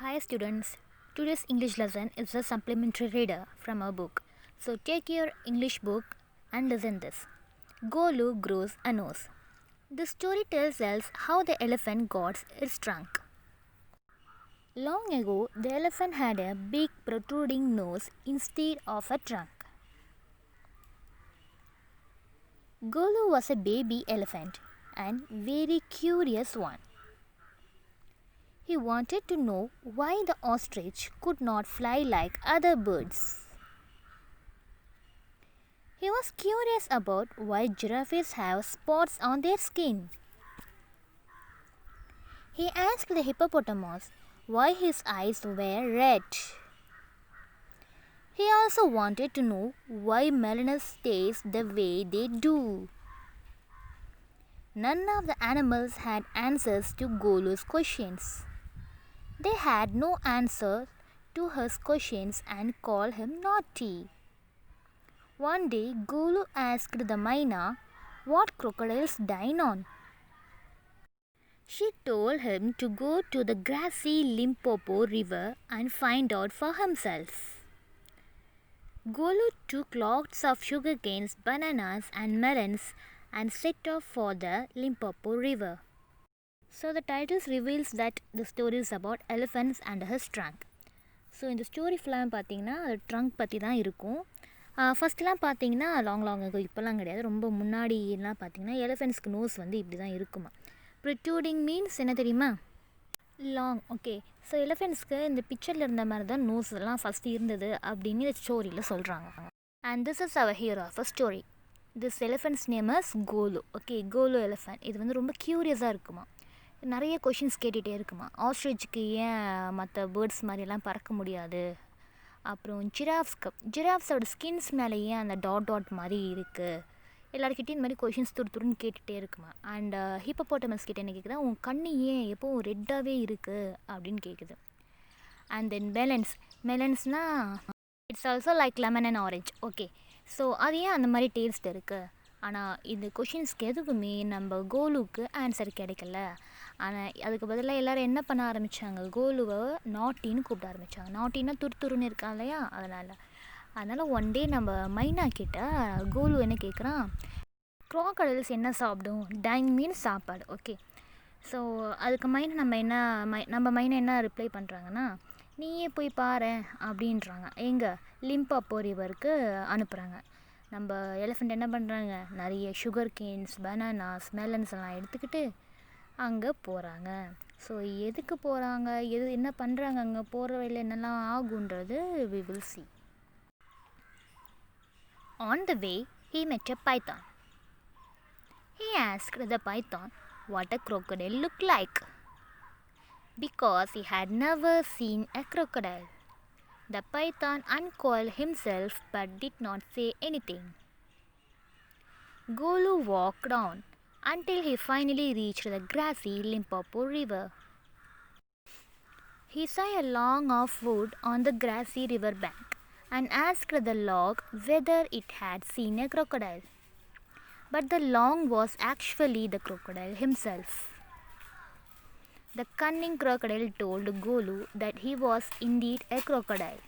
Hi students, today's English lesson is a supplementary reader from our book. So take your English book and listen this. Golu grows a nose. The story tells us how the elephant got its trunk. Long ago, the elephant had a big protruding nose instead of a trunk. Golu was a baby elephant and very curious one. He wanted to know why the ostrich could not fly like other birds. He was curious about why giraffes have spots on their skin. He asked the hippopotamus why his eyes were red. He also wanted to know why melons taste the way they do. None of the animals had answers to Golu's questions. They had no answer to his questions and called him naughty. One day, Golu asked the myna what crocodiles dine on. She told him to go to the grassy Limpopo River and find out for himself. Golu took lots of sugar canes, bananas, and melons and set off for the Limpopo River. So the title reveals that the story is about elephants and his trunk. So இந்த story ஃபுல்லாக பார்த்தீங்கன்னா அது trunk பற்றி தான் இருக்கும். ஃபஸ்ட்லாம் பார்த்தீங்கன்னா long இப்போல்லாம் கிடையாது, ரொம்ப முன்னாடிலாம் பார்த்தீங்கன்னா எலிஃபென்ட்ஸ்க்கு நோஸ் வந்து இப்படி தான் இருக்குமா. ப்ரிட்யூடிங் மீன்ஸ் என்ன தெரியுமா? லாங். ஓகே, ஸோ எலிஃபென்ட்ஸ்க்கு இந்த பிக்சரில் இருந்த மாதிரி தான் நோஸ் எல்லாம் ஃபஸ்ட்டு இருந்தது அப்படின்னு இந்த ஸ்டோரியில் சொல்கிறாங்க. And this is our hero of a story. This elephant's name is Golu. Okay, Golu elephant. இது வந்து ரொம்ப க்யூரியஸாக இருக்குமா, நிறைய கொஷின்ஸ் கேட்டுகிட்டே இருக்குமா. ஆஸ்ட்ரிச்சுக்கு ஏன் மற்ற பேர்ட்ஸ் மாதிரியெல்லாம் பறக்க முடியாது, அப்புறம் ஜிராஃப்ஸோட ஸ்கின்ஸ் மேலே ஏன் அந்த டாட் மாதிரி இருக்குது, எல்லாருக்கிட்டையும் இந்த மாதிரி கொஷின்ஸ் துருன்னு கேட்டுகிட்டே இருக்குமா. அண்ட் ஹிப்போபோட்டமஸ் கிட்டே என்ன கேட்குதா, உன் கண்ணு ஏன் எப்போவும் ரெட்டாகவே இருக்குது அப்படின்னு கேட்குது. அண்ட் தென் மெலன்ஸ்னால் it's also like lemon and orange. Okay, so அது ஏன் அந்த மாதிரி டேஸ்ட் இருக்குது. ஆனால் இந்த கொஷின்ஸ்க்கு எதுவுமே நம்ம கோலுக்கு ஆன்சர் கிடைக்கல. ஆனால் அதுக்கு பதிலாக எல்லோரும் என்ன பண்ண ஆரம்பித்தாங்க, கோலுவை நாட்டின்னு கூப்பிட ஆரம்பித்தாங்க. நாட்டின்னா துருன்னு இருக்கா இல்லையா, அதனால் ஒன் டே நம்ம மைனா கிட்ட கோலு என்ன கேட்குறான், க்ரோக்கடைல்ஸ் என்ன சாப்பிடும், டைங் மீன்ஸ் சாப்பாடு. ஓகே, ஸோ அதுக்கு நம்ம மைனை என்ன ரிப்ளை பண்ணுறாங்கன்னா, நீயே போய் பாரு அப்படின்றாங்க. எங்கே லிம்போப்போ ரிவருக்கு அனுப்புகிறாங்க. நம்ம எலிஃபெண்ட் என்ன பண்ணுறாங்க, நிறைய சுகர் கேன்ஸ், பனானாஸ், மெலன்ஸ் எல்லாம் எடுத்துக்கிட்டு அங்கே போகிறாங்க. ஸோ எதுக்கு போகிறாங்க, என்ன பண்ணுறாங்க, அங்கே போகிற வழியில் என்னெல்லாம் ஆகுன்றது we will see. On the way, he met a python. He asked the python what a crocodile looked like, because he had never seen a crocodile. The python uncoiled himself but did not say anything. Golu walked on until he finally reached the grassy Limpopo River. He saw a log of wood on the grassy river bank and asked the log whether it had seen a crocodile. But the log was actually the crocodile himself. The cunning crocodile told Golu that he was indeed a crocodile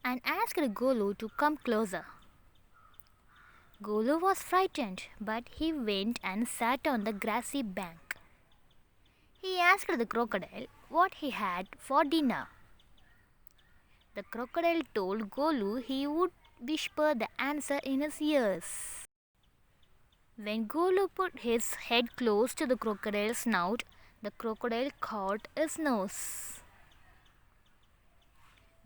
and asked Golu to come closer. Golu was frightened, but he went and sat on the grassy bank. He asked the crocodile what he had for dinner. The crocodile told Golu he would whisper the answer in his ears. When Golu put his head close to the crocodile's snout, the crocodile caught his nose.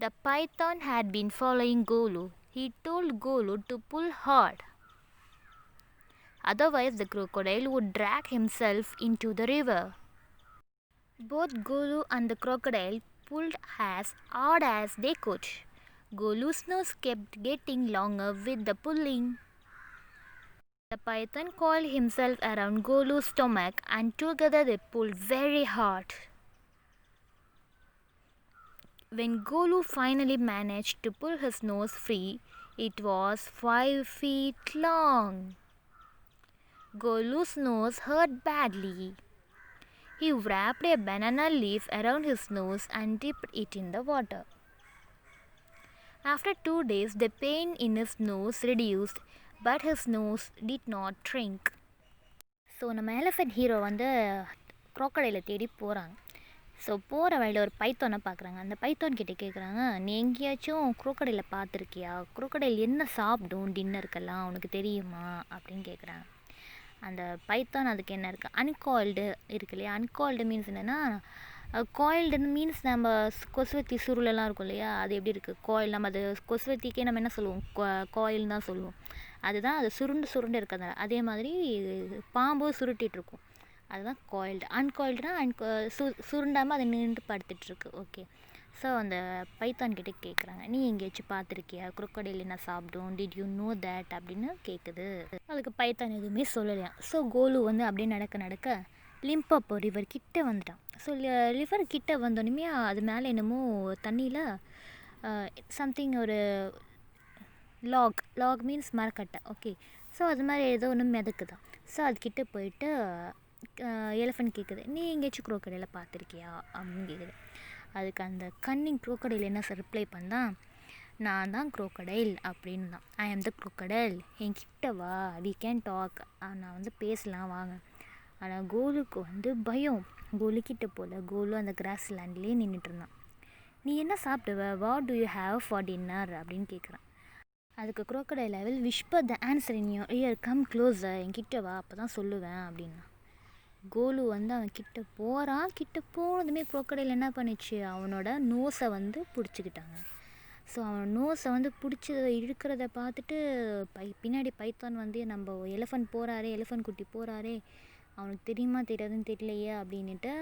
The python had been following Golu. He told Golu to pull hard. Otherwise, the crocodile would drag himself into the river. Both Golu and the crocodile pulled as hard as they could. Golu's nose kept getting longer with the pulling. The python coiled himself around Golu's stomach and together they pulled very hard. When Golu finally managed to pull his nose free, it was 5 feet long. Golu's nose hurt badly. He wrapped a banana leaf around his nose and dipped it in the water. After 2 days, the pain in his nose reduced, but his nose did not shrink. So நம்ம elephant hero வந்து க்ரோக்கடைலை தேடி போகிறாங்க. So போகிற வழியில் ஒரு பைத்தானை பார்க்குறாங்க. அந்த Python கிட்டே கேட்குறாங்க, நீ எங்கேயாச்சும் க்ரோக்கடைலை பார்த்துருக்கியா? க்ரோக்கடைல் என்ன சாப்பிடும் டின்னருக்கெல்லாம் உனக்கு தெரியுமா அப்படின்னு கேட்குறாங்க. அந்த பைத்தான் அதுக்கு என்ன இருக்குது, அன்காயில்டு இருக்கு இல்லையா? அன்காயில்டு மீன்ஸ் என்னென்னா, காயில்டுன்னு மீன்ஸ் நம்ம கொசுவத்தி சுருளெல்லாம் இருக்கும் இல்லையா, அது எப்படி இருக்குது காயில். நம்ம அது கொசுவத்திக்கே நம்ம என்ன சொல்லுவோம், காயில்னு தான் சொல்லுவோம். அதுதான் அது சுருண்டு இருக்கிறதால. அதே மாதிரி பாம்பு சுருட்டிகிட்ருக்கும், அதுதான் காயில்டு. அன்காயில்டுனா சுருண்டாமல் அதை நின்று படுத்துட்ருக்கு. ஓகே. ஸோ அந்த பைத்தான் கிட்டே கேட்குறாங்க, நீ எங்கேயாச்சும் பார்த்துருக்கியா? க்ரோக்கடைல் என்ன சாப்பிடும்? டிட் யூ நோ தேட் அப்படின்னு கேட்குது. அதுக்கு பைத்தான் எதுவுமே சொல்லலையா. ஸோ கோலு வந்து அப்படியே நடக்க லிம்போப்போ ரிவர் கிட்டே வந்துட்டான். ஸோ ரிவர் கிட்டே வந்தோடனே அது மேலே என்னமோ தண்ணியில் சம்திங் ஒரு லாக் மீன்ஸ் மரக்கட்டை. ஓகே. ஸோ அது மாதிரி ஏதோ ஒன்று மிதக்குதான். ஸோ அதுக்கிட்ட போயிட்டு எலிஃபென்ட் கேட்குது, நீ எங்கேயாச்சும் க்ரோக்கடையில் பார்த்துருக்கியா அப்படின்னு கேட்குது. அதுக்கு அந்த கன்னிங் க்ரோக்கடைல் என்ன ரிப்ளை பண்ணால், நான் தான் க்ரோக்கடைல் அப்படின்னு தான். ஐ ஆம் த க்ரோக்கடைல், என்கிட்ட வா, வி கேன் டாக், நான் வந்து பேசலாம் வாங்க. ஆனால் கோலுக்கு வந்து பயம். கோலுக்கிட்ட போல். கோலு அந்த கிராஸ் லேண்ட்லேயே நின்றுட்டு இருந்தான். நீ என்ன சாப்பிடுவ? What do you have for dinner அப்படின்னு கேட்குறான். அதுக்கு crocodile I will whisper the answer in your ear, come closer, என்கிட்ட வா, அப்போ தான் சொல்லுவேன் அப்படின்னா. கோலு வந்து அவன் கிட்ட போகிறான். கிட்ட போனதுமே க்ரோக்கடைல் என்ன பண்ணிச்சு, அவனோட நோஸை வந்து பிடிச்சிக்கிட்டாங்க. ஸோ அவன் நோஸை வந்து பிடிச்சி இழுக்கிறத பார்த்துட்டு பின்னாடி பைத்தான் வந்து நம்ம எலிஃபென்ட் போகிறாரே, எலிஃபென்ட் குட்டி போகிறாரே, அவனுக்கு தெரியுமா தெரியாதுன்னு தெரியலையே அப்படின்ட்டு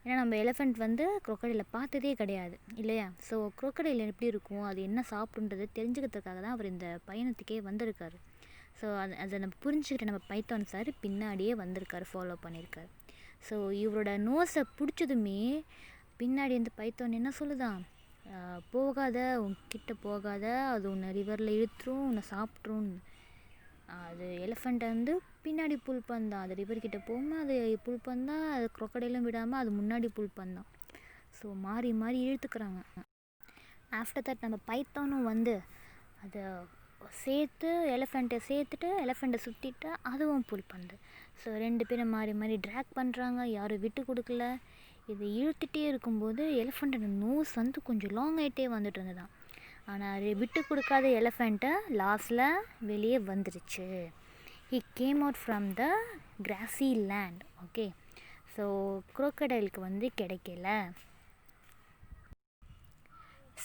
ஏன்னா நம்ம எலிஃபெண்ட் வந்து க்ரோக்கடைலை பார்த்ததே கிடையாது இல்லையா. ஸோ க்ரோக்கடைல் எப்படி இருக்கும், அது என்ன சாப்பிடுன்றது தெரிஞ்சுக்கிறதுக்காக தான் அவர் இந்த பயணத்துக்கே வந்திருக்காரு. ஸோ அதை நம்ம புரிஞ்சுக்கிட்ட நம்ம பைத்தான் சார் பின்னாடியே வந்திருக்காரு, ஃபாலோ பண்ணியிருக்காரு. ஸோ இவரோட நோஸை பிடிச்சதுமே பின்னாடி வந்து பைத்தான் என்ன சொல்லுதான், போகாத, உன்கிட்ட போகாத, அது உன்னை ரிவரில் இழுத்துரும், உன்னை சாப்பிட்ரும். அது எலிஃபெண்ட்டை வந்து பின்னாடி புல் பண்ணான். அது ரிவர்கிட்ட போகாமல் அது புல் பண்ணால், அது க்ரோக்கடைலும் விடாமல் அது முன்னாடி புல் பண்ணான். ஸோ மாறி மாறி இழுத்துக்கிறாங்க. ஆஃப்டர் தட் நம்ம பைத்தானும் வந்து அதை சேர்த்து எலிஃபெண்ட்டை சேர்த்துட்டு எலிஃபெண்ட்டை சுற்றிட்டு அதுவும் புல் பண்ணுது. ஸோ 2 பேரும் மாறி மாறி ட்ராக் பண்ணுறாங்க, யாரும் விட்டு கொடுக்கல. இது இழுத்துகிட்டே இருக்கும்போது எலிஃபெண்ட்டோட நோஸ் வந்து கொஞ்சம் லாங் ஆகிட்டே வந்துட்டு இருந்ததான். ஆனால் விட்டு கொடுக்காத எலிஃபெண்ட்டை லாஸ்ட்டில் வெளியே வந்துடுச்சு. He came out from the grassy land. Okay. So க்ரோக்கடைலுக்கு வந்து கிடைக்கல.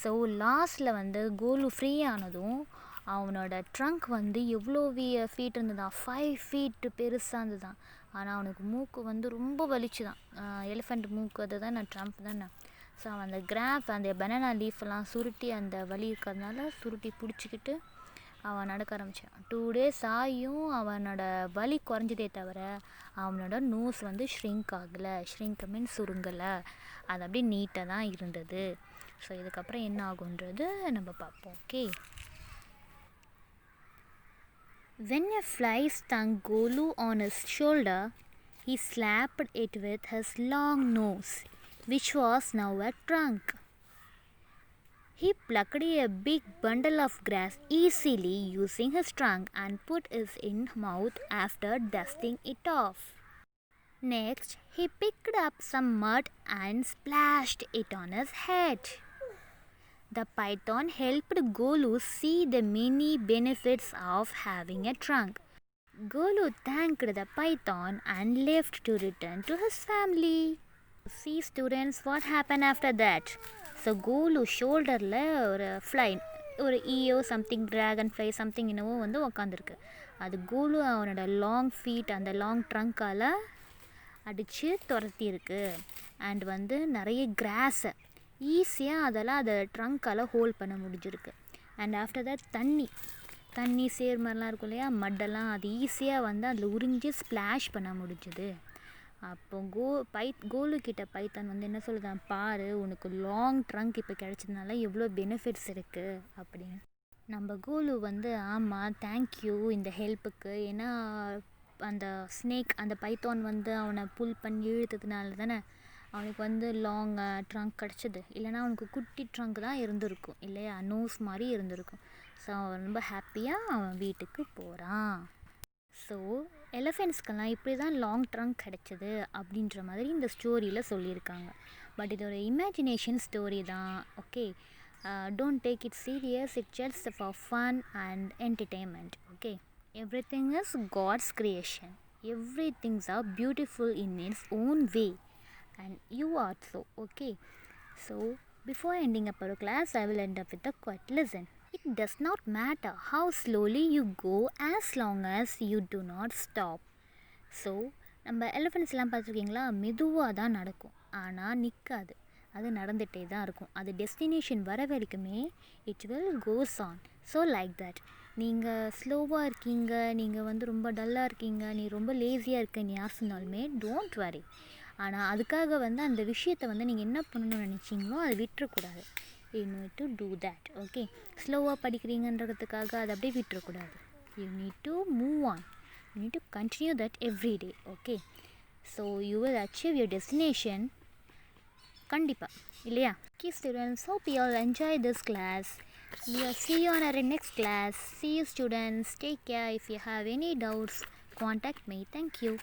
ஸோ லாஸ்ட்டில் வந்து கோலு ஃப்ரீ ஆனதும் அவனோட ட்ரங்க் வந்து எவ்வளோ ஃபீட் இருந்ததான், 5 ஃபீட் பெருசாக இருந்ததுதான். ஆனால் அவனுக்கு மூக்கு வந்து ரொம்ப வலிச்சுதான். எலிஃபெண்ட் மூக்கு அதுதான், நான் ட்ரம்ப் தானே. ஸோ அவன் அந்த பனானா லீஃபெல்லாம் சுருட்டி அந்த வலி இருக்கிறதுனால சுருட்டி பிடிச்சிக்கிட்டு அவன் நடக்க ஆரம்பித்தான். 2 days ஆகியும் அவனோட வலி குறைஞ்சதே தவிர அவனோட நோஸ் வந்து ஷ்ரிங்க் ஆகலை. ஷ்ரிங்க் மீன் சுருங்கலை, அது அப்படியே நீட்டாக தான் இருந்தது. ஸோ இதுக்கப்புறம் என்ன ஆகுன்றது நம்ம பார்ப்போம். Okay. When a fly stung Golu on his shoulder, he slapped it with his long nose, which was now a trunk. He plucked a big bundle of grass easily using his trunk and put it in his mouth after dusting it off. Next, he picked up some mud and splashed it on his head. The python helped Golu see the many benefits of having a trunk. Golu thanked the python and left to return to his family. See students, what happened after that? So Golu ஷோல்டரில் ஒரு fly, ஒரு ஈயோ something, dragon fly something என்னவோ வந்து உக்காந்துருக்கு. அது கோலு அவனோட long feet அந்த long trunk call அடித்து துரத்தியிருக்கு. அண்ட் வந்து நிறைய கிராஸை ஈஸியாக அதெல்லாம் அதை ட்ரங்கால் ஹோல்ட் பண்ண முடிஞ்சிருக்கு. அண்ட் ஆஃப்டர் தட் தண்ணி சேர் மாதிரிலாம் இருக்கும் இல்லையா, மட்டெல்லாம், அது ஈஸியாக வந்து அதில் உறிஞ்சி ஸ்ப்ளாஷ் பண்ண முடிஞ்சுது. அப்போ கோலு கிட்ட பைத்தான் வந்து என்ன சொல்லுதான், பாரு உனக்கு லாங் ட்ரங்க் இப்போ கிடச்சதுனால எவ்வளோ பெனிஃபிட்ஸ் இருக்குது அப்படின்னு. நம்ம கோலு வந்து ஆமாம் தேங்க்யூ இந்த ஹெல்ப்புக்கு, ஏன்னா அந்த ஸ்னேக் அந்த பைத்தான் வந்து அவனை புல் பண்ணி இழுத்ததுனால தானே அவனுக்கு வந்து லாங் ட்ரங்க் கிடச்சிது. இல்லைனா அவனுக்கு குட்டி ட்ரங்க் தான் இருந்திருக்கும் இல்லையா, நோஸ் மாதிரி இருந்திருக்கும். ஸோ அவன் ரொம்ப ஹாப்பியாக அவன் வீட்டுக்கு போகிறான். ஸோ எலிஃபெண்ட்ஸ்க்கெல்லாம் இப்படி தான் லாங் ட்ரங்க் கிடச்சிது அப்படின்ற மாதிரி இந்த ஸ்டோரியில் சொல்லியிருக்காங்க. பட் இது ஒரு இமேஜினேஷன் ஸ்டோரி தான். Okay, don't take it serious, it just for fun and entertainment. Okay, everything is God's creation, everythings are beautiful in its own way and you also. Okay, so before ending up our class, I will end up with a quiet lesson. It does not matter how slowly you go as long as you do not stop. So நம்ம எலிஃபெண்ட்ஸ்லாம் பார்த்துருக்கீங்களா, மெதுவாக தான் நடக்கும், ஆனால் நிற்காது, அது நடந்துகிட்டே தான் இருக்கும். அது டெஸ்டினேஷன் வர வரைக்குமே it will goes on. So like that, நீங்கள் ஸ்லோவாக இருக்கீங்க, நீங்கள் வந்து ரொம்ப டல்லாக இருக்கீங்க, நீ ரொம்ப லேசியாக இருக்கீங்க யார் சொன்னாலுமே டோன்ட் வரி. ஆனால் அதுக்காக வந்து அந்த விஷயத்தை வந்து நீங்கள் என்ன பண்ணணும்னு நினச்சிங்களோ அதை விட்டுறக்கூடாது. You need to do that. Okay, ஸ்லோவாக படிக்கிறீங்கன்றதுக்காக அதை அப்படியே விட்டுறக்கூடாது. You need to move on, you need to continue that every day. Okay, so you will achieve your destination கண்டிப்பாக, இல்லையா? Okay students, hope you all enjoy this class. We'll see you on our next class. See you students, take care. If you have any doubts, contact me. Thank you.